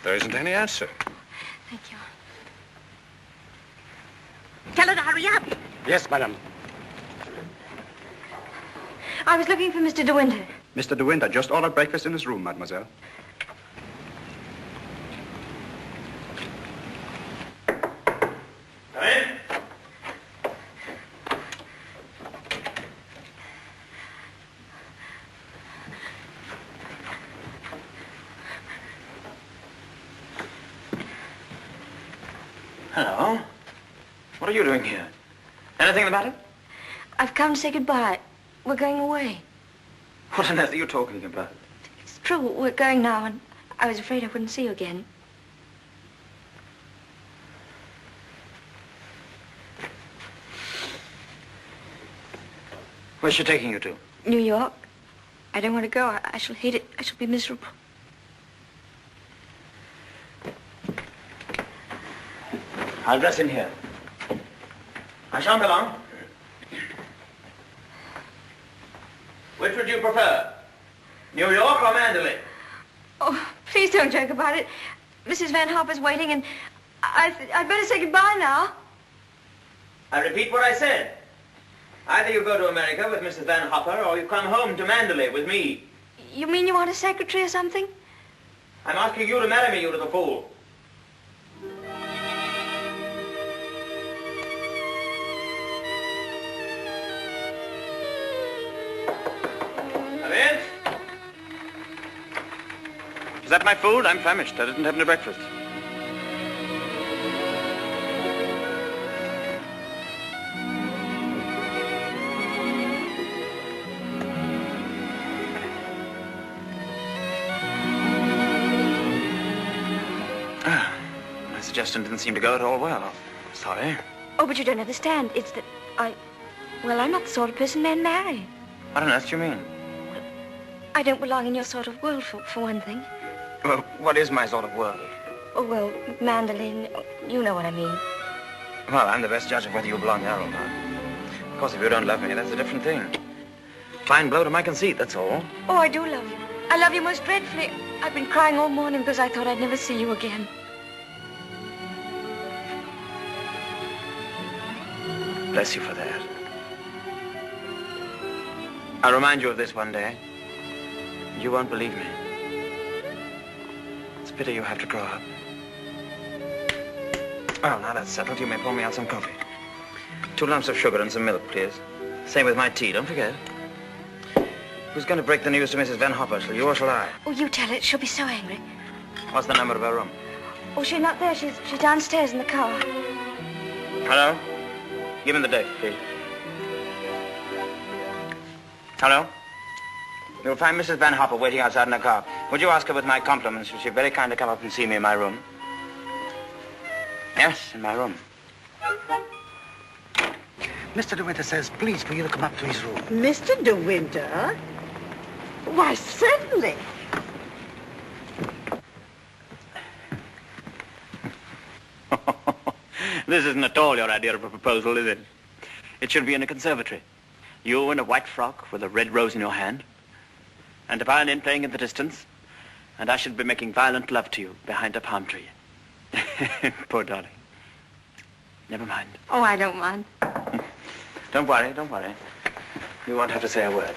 There isn't any answer. Thank you. Tell her to hurry up. Yes, madam. I was looking for Mr. De Winter. Mr. De Winter just ordered breakfast in his room, mademoiselle. Come in. Hello. What are you doing here? Anything the matter? I've come to say goodbye. We're going away. What on earth are you talking about? It's true, we're going now, and I was afraid I wouldn't see you again. Where's she taking you to? New York. I don't want to go. I shall hate it. I shall be miserable. I'll dress in here. I shan't be long. Which would you prefer? New York or Manderley? Oh, please don't joke about it. Mrs. Van Hopper's waiting, and I'd better say goodbye now. I repeat what I said. Either you go to America with Mrs. Van Hopper, or you come home to Manderley with me. You mean you want a secretary or something? I'm asking you to marry me, you little fool. Come in. Is that my food? I'm famished. I didn't have any breakfast. My suggestion didn't seem to go at all well. Sorry. Oh, but you don't understand. It's that well, I'm not the sort of person men marry. What on earth do you mean? I don't belong in your sort of world, for one thing. Well, what is my sort of world? Oh, well, Manderley, you know what I mean. Well, I'm the best judge of whether you belong there or not. Of course, if you don't love me, that's a different thing. Fine blow to my conceit, that's all. Oh, I do love you. I love you most dreadfully. I've been crying all morning because I thought I'd never see you again. Bless you for that. I'll remind you of this one day. You won't believe me. It's a pity you have to grow up. Well, now that's settled. You may pour me out some coffee. 2 lumps of sugar and some milk, please. Same with my tea, don't forget. Who's going to break the news to Mrs. Van Hopper? Shall you or shall I? Oh, you tell it. She'll be so angry. What's the number of her room? Oh, she's not there. She's downstairs in the car. Hello? Give me the date, please. Hello? You'll find Mrs. Van Hopper waiting outside in her car. Would you ask her with my compliments if she'd very kindly come up and see me in my room? Yes, in my room. Mr. De Winter says, please, for you to come up to his room. Mr. De Winter? Why, certainly. This isn't at all your idea of a proposal, is it? It should be in a conservatory. You in a white frock with a red rose in your hand, and a violin playing in the distance, and I should be making violent love to you behind a palm tree. Poor darling. Never mind. Oh, I don't mind. Don't worry, don't worry. You won't have to say a word.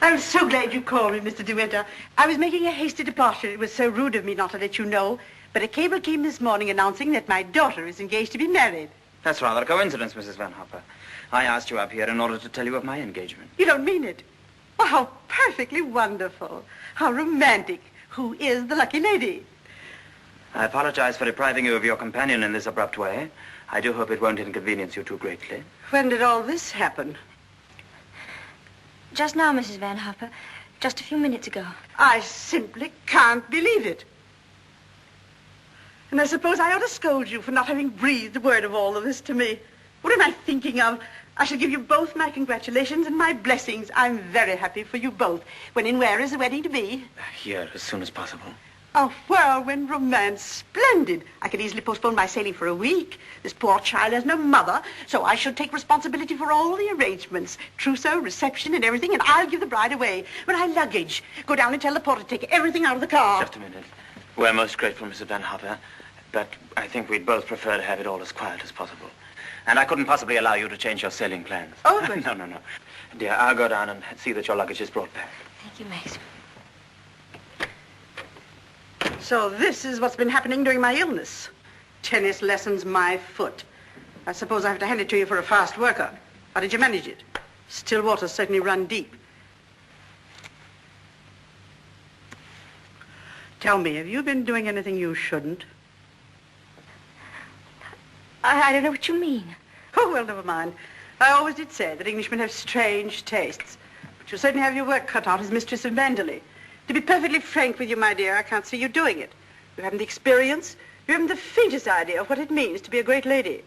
I'm so glad you called me, Mr. De Winter. I was making a hasty departure. It was so rude of me not to let you know. But a cable came this morning announcing that my daughter is engaged to be married. That's rather a coincidence, Mrs. Van Hopper. I asked you up here in order to tell you of my engagement. You don't mean it? Oh, how perfectly wonderful. How romantic. Who is the lucky lady? I apologize for depriving you of your companion in this abrupt way. I do hope it won't inconvenience you too greatly. When did all this happen? Just now, Mrs. Van Hopper. Just a few minutes ago. I simply can't believe it. And I suppose I ought to scold you for not having breathed a word of all of this to me. What am I thinking of? I shall give you both my congratulations and my blessings. I'm very happy for you both. When and where is the wedding to be? Here, as soon as possible. A whirlwind romance. Splendid. I could easily postpone my sailing for a week. This poor child has no mother, so I shall take responsibility for all the arrangements. Trousseau, reception, and everything, and I'll give the bride away. With my luggage. Go down and tell the porter to take everything out of the car. Just a minute. We're most grateful, Mrs. Van Hopper, but I think we'd both prefer to have it all as quiet as possible. And I couldn't possibly allow you to change your sailing plans. Oh, but... No. Dear, I'll go down and see that your luggage is brought back. Thank you, Max. So this is what's been happening during my illness. Tennis lessons, my foot. I suppose I have to hand it to you for a fast worker. How did you manage it? Still waters certainly run deep. Tell me, have you been doing anything you shouldn't? I don't know what you mean. Oh, well, never mind. I always did say that Englishmen have strange tastes. But you certainly have your work cut out as mistress of Manderley. To be perfectly frank with you, my dear, I can't see you doing it. You haven't the experience. You haven't the faintest idea of what it means to be a great lady.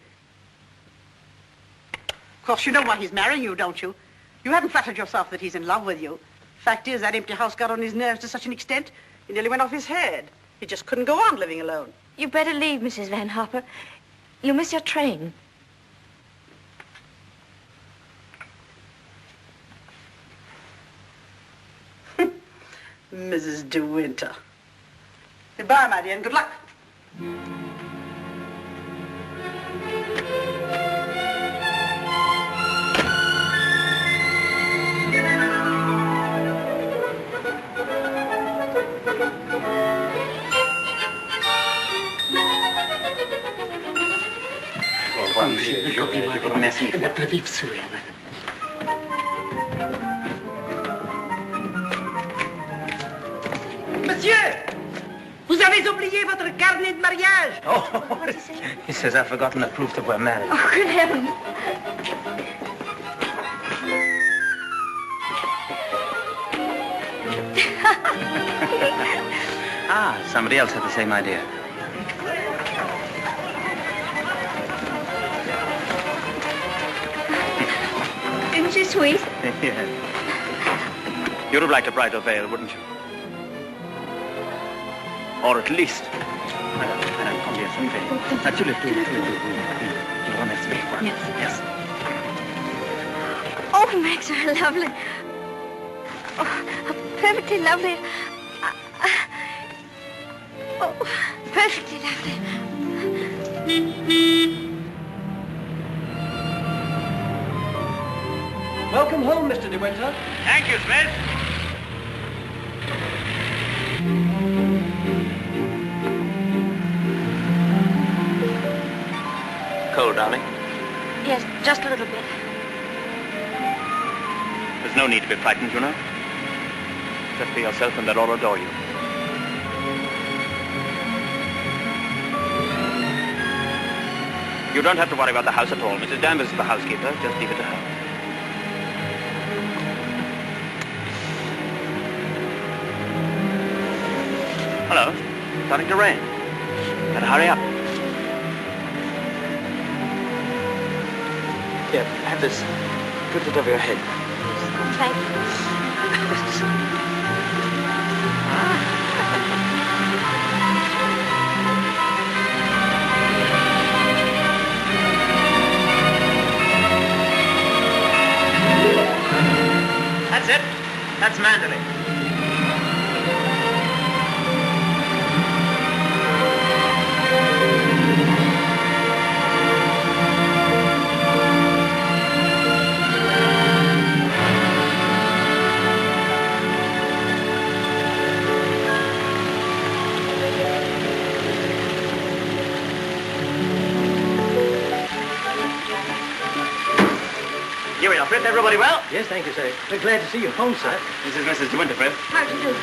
Of course, you know why he's marrying you, don't you? You haven't flattered yourself that he's in love with you. Fact is, that empty house got on his nerves to such an extent, he nearly went off his head. He just couldn't go on living alone. You better leave, Mrs. Van Hopper. You'll miss your train. Mrs. De Winter. Goodbye, my dear, and good luck. Merci. Votre vif sourire. Monsieur, vous avez oublié votre carnet de mariage. Oh, he says I've forgotten the proof that we're married. Oh, good heavens. Somebody else had the same idea. Isn't she sweet? Yes. You'd have liked a bridal veil, wouldn't you? Or at least... Madame, combien ça me fait? Tu le fais. Je le remercie. Yes. Oh, Max, how lovely. Oh, how perfectly lovely. Oh, perfectly lovely. Welcome home, Mr. De Winter. Thank you, Smith. Cold, darling? Yes, just a little bit. There's no need to be frightened, you know. Just be yourself and they'll all adore you. You don't have to worry about the house at all. Mrs. Danvers is the housekeeper. Just leave it to her. Hello. Starting to rain. Better hurry up. Here, have this. Put it over your head. Thank you. That's it. That's Manderley. Here we are, Fred. Everybody well? Yes, thank you, sir. We're glad to see you home, sir. This is Mrs. De Winter, Fred. How do you do?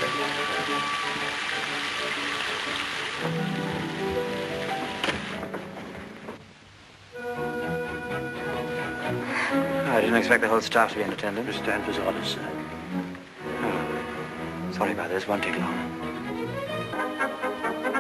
I didn't expect the whole staff to be in attendance. Mr. Danvers' orders, sir. Oh. Sorry about this. Won't take long.